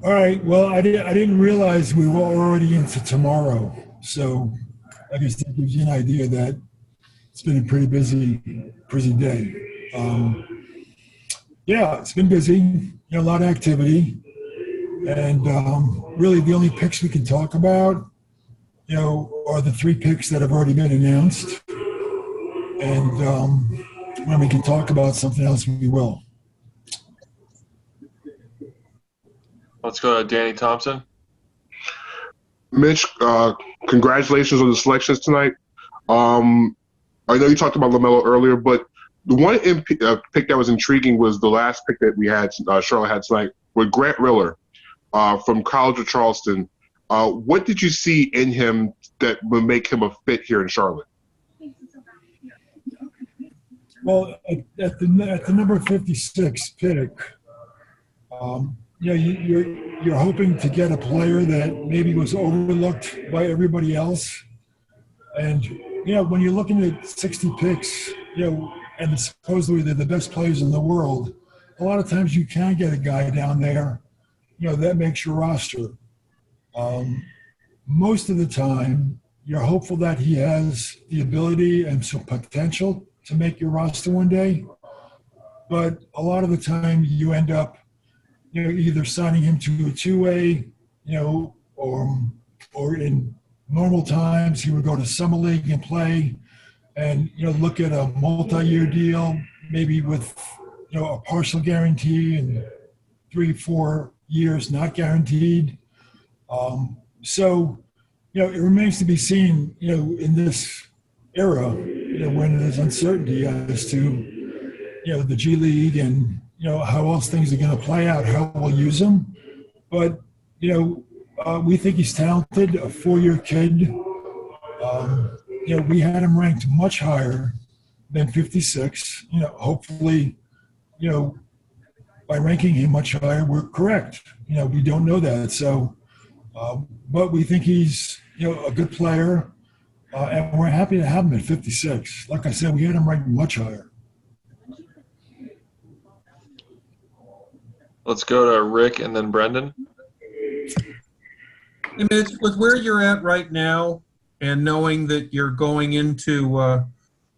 All right. Well, I didn't realize we were already into tomorrow. So I guess that gives you an idea that it's been a pretty busy day. Yeah, it's been busy. A lot of activity, and really the only picks we can talk about, are the three picks that have already been announced. And when we can talk about something else, we will. Let's go to Danny Thompson. Mitch, congratulations on the selections tonight. I know you talked about LaMelo earlier, but the one pick that was intriguing was the last pick that we had, Charlotte had tonight, with Grant Riller from College of Charleston. What did you see in him that would make him a fit here in Charlotte? Well, at the number 56 pick, you're hoping to get a player that maybe was overlooked by everybody else. And, when you're looking at 60 picks, and supposedly they're the best players in the world, a lot of times you can get a guy down there, that makes your roster. Most of the time, you're hopeful that he has the ability and some potential to make your roster one day. But a lot of the time you end up, either signing him to a two-way, or in normal times he would go to summer league and play and, look at a multi-year deal, maybe with, a partial guarantee and 3-4 years not guaranteed. So, it remains to be seen, in this era, when there's uncertainty as to, the G League and, how else things are going to play out, how we'll use him. But, we think he's talented, a 4-year kid. We had him ranked much higher than 56. Hopefully, by ranking him much higher, we're correct. We don't know that. So, but we think he's, a good player, and we're happy to have him at 56. Like I said, we had him ranked much higher. Let's go to Rick and then Brendan. Hey, Mitch, with where you're at right now and knowing that you're going into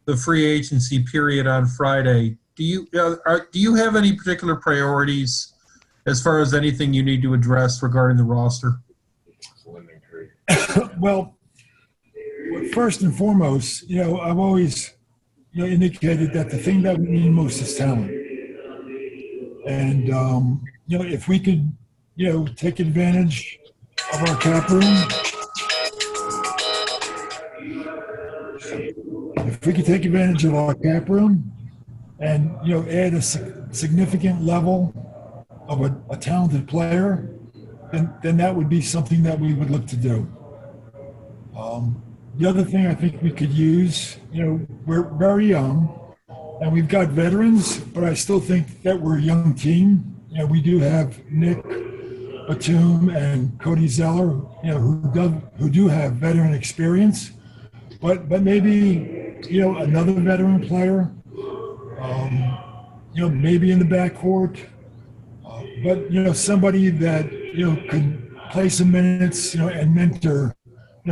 the free agency period on Friday, do you have any particular priorities as far as anything you need to address regarding the roster? Well, first and foremost, I've always, indicated that the thing that we need most is talent. And, if we could, take advantage of our cap room, and, add a significant level of a talented player, then that would be something that we would look to do. The other thing I think we could use, we're very young, and we've got veterans, but I still think that we're a young team. We do have Nick Batum and Cody Zeller, who do have veteran experience, but maybe, another veteran player, maybe in the backcourt, but, somebody that, could play some minutes, and mentor,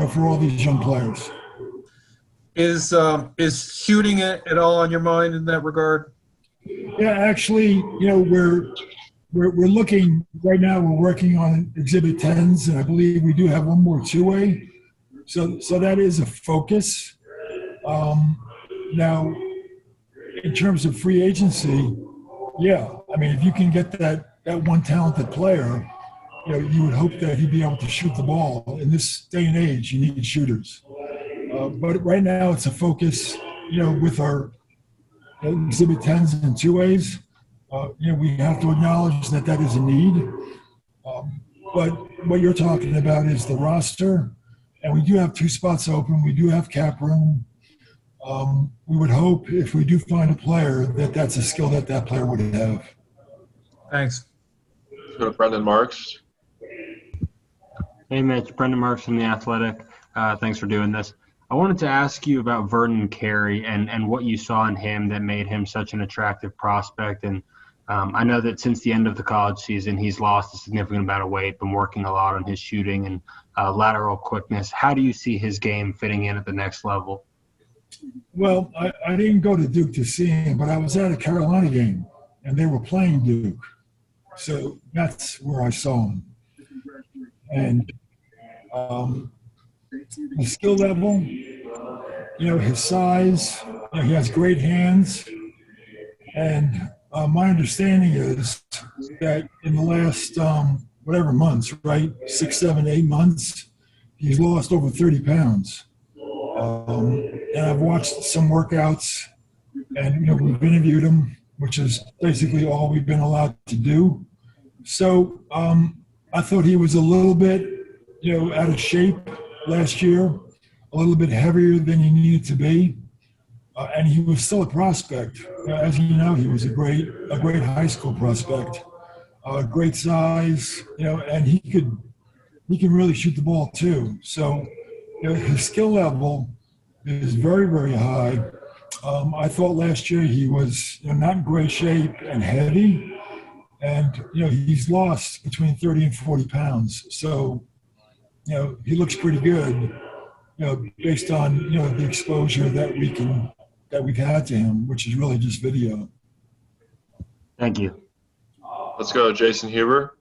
for all these young players. Is shooting it at all on your mind in that regard? Yeah, actually, we're looking right now. We're working on Exhibit 10s, and I believe we do have one more two-way. So that is a focus. Now, in terms of free agency, yeah, I mean, if you can get that one talented player, you would hope that he'd be able to shoot the ball. In this day and age, you need shooters. But right now, it's a focus, with our Exhibit 10s and two-ways. We have to acknowledge that is a need. But what you're talking about is the roster, and we do have 2 spots open. We do have cap room. We would hope if we do find a player that's a skill that player would have. Thanks. Let's go to Brendan Marks. Hey, Mitch. Brendan Marks from The Athletic. Thanks for doing this. I wanted to ask you about Vernon Carey and what you saw in him that made him such an attractive prospect, and I know that since the end of the college season, he's lost a significant amount of weight, been working a lot on his shooting and lateral quickness. How do you see his game fitting in at the next level? Well, I didn't go to Duke to see him, but I was at a Carolina game, and they were playing Duke. So that's where I saw him. And the skill level, his size, he has great hands. And my understanding is that in the last, months, right, 6, 7, 8 months, he's lost over 30 pounds. And I've watched some workouts, and we've interviewed him, which is basically all we've been allowed to do. So I thought he was a little bit, out of shape last year, a little bit heavier than he needed to be, and he was still a prospect. As you know, he was a great high school prospect, great size, and he can really shoot the ball too. So his skill level is very, very high. I thought last year he was not in great shape and heavy, and he's lost between 30 and 40 pounds. So he looks pretty good, based on the exposure that we've had to him, which is really just video. Thank you. Let's go, Jason Huber.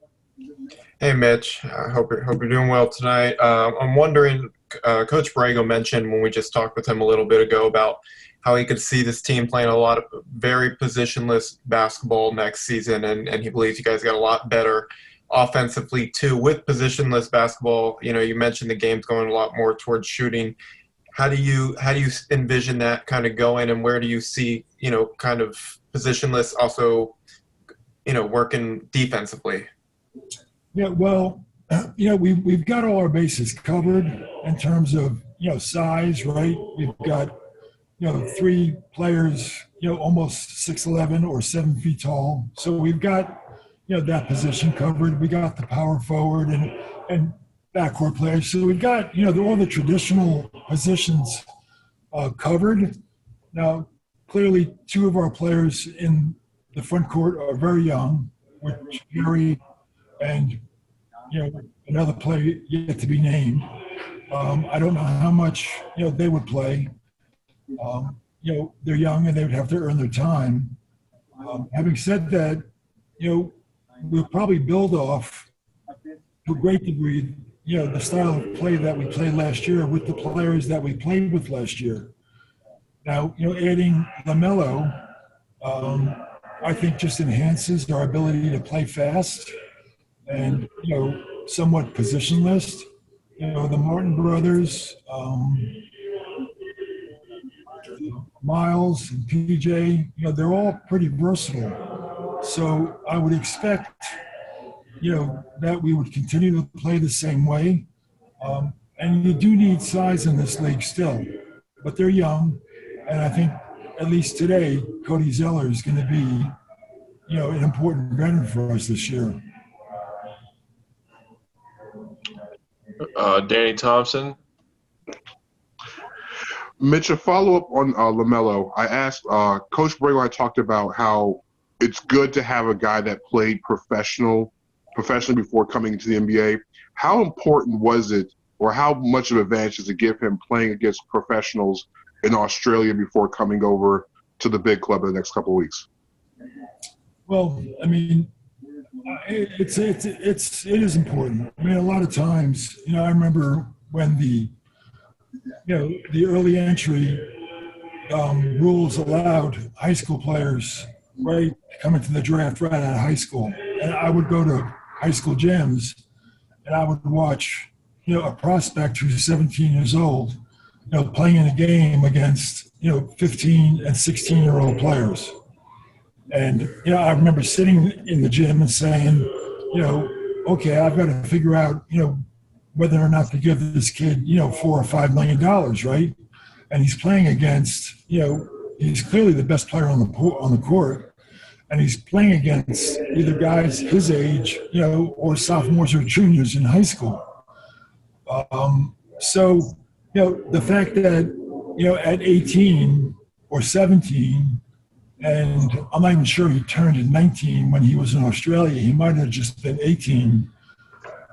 Hey, Mitch. I hope you're doing well tonight. I'm wondering, Coach Brago mentioned when we just talked with him a little bit ago about how he could see this team playing a lot of very positionless basketball next season, and he believes you guys got a lot better offensively too with positionless basketball. You mentioned the game's going a lot more towards shooting. How do you envision that kind of going, and where do you see kind of positionless also working defensively? Yeah, well, we've got all our bases covered in terms of size, right? We've got 3 players almost 6'11" or 7 feet tall, so we've got that position covered. We got the power forward and backcourt players, so we've got all the traditional positions covered. Now, clearly, 2 of our players in the front court are very young, which Gary and another player yet to be named. I don't know how much they would play. They're young and they would have to earn their time. Having said that, we'll probably build off to a great degree the style of play that we played last year with the players that we played with last year. Now, adding LaMelo, I think just enhances our ability to play fast and, somewhat positionless. The Martin brothers, Miles and PJ, they're all pretty versatile. So I would expect, that we would continue to play the same way. And you do need size in this league still, but they're young. And I think, at least today, Cody Zeller is going to be, an important veteran for us this year. Danny Thompson. Mitch, a follow-up on LaMelo. I asked Coach Brago, I talked about how it's good to have a guy that played professionally before coming into the NBA. How important was it, or how much of an advantage does it give him playing against professionals in Australia before coming over to the big club in the next couple of weeks? Well, I mean, it is important. I mean, a lot of times, I remember when the early entry rules allowed high school players, right, come into the draft right out of high school. And I would go to high school gyms and I would watch, a prospect who's 17 years old, playing in a game against, 15 and 16-year-old players. And, I remember sitting in the gym and saying, okay, I've got to figure out, whether or not to give this kid, $4 or $5 million, right? And he's playing against, he's clearly the best player on the court, and he's playing against either guys his age, or sophomores or juniors in high school. So, the fact that, at 18 or 17, And I'm not even sure he turned 19 when he was in Australia. He might have just been 18.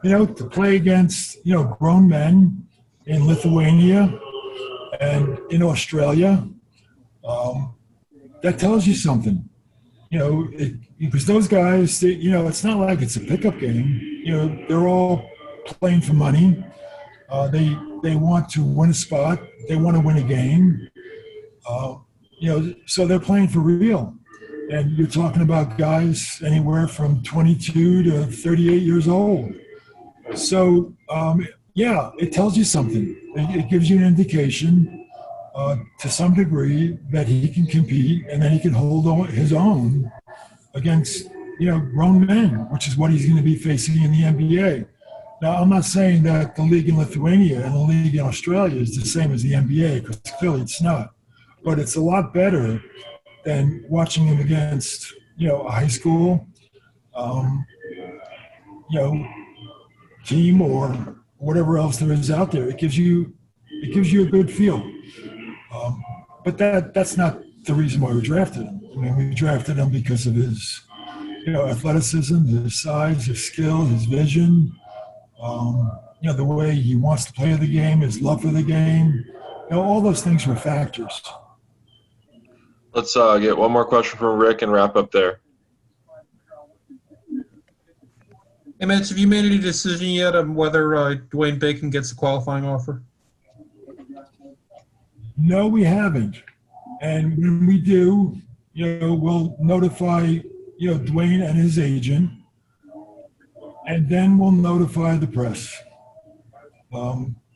To play against, grown men in Lithuania and in Australia, that tells you something. Because those guys, it's not like it's a pickup game. They're all playing for money. They want to win a spot. They want to win a game. So they're playing for real. And you're talking about guys anywhere from 22 to 38 years old. So, it tells you something. It gives you an indication to some degree that he can compete and that he can hold on his own against, grown men, which is what he's going to be facing in the NBA. Now, I'm not saying that the league in Lithuania and the league in Australia is the same as the NBA, because clearly it's not. But it's a lot better than watching him against, a high school, team or whatever else there is out there. It gives you a good feel. But that's not the reason why we drafted him. We drafted him because of his, athleticism, his size, his skill, his vision, the way he wants to play the game, his love for the game. All those things were factors. Let's get one more question from Rick and wrap up there. Hey, Mitch, have you made any decision yet on whether Dwayne Bacon gets a qualifying offer? No, we haven't. And when we do, we'll notify, Dwayne and his agent, and then we'll notify the press.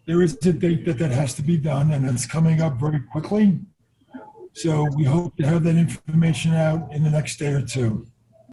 There is a date that has to be done, and it's coming up very quickly. So we hope to have that information out in the next day or two.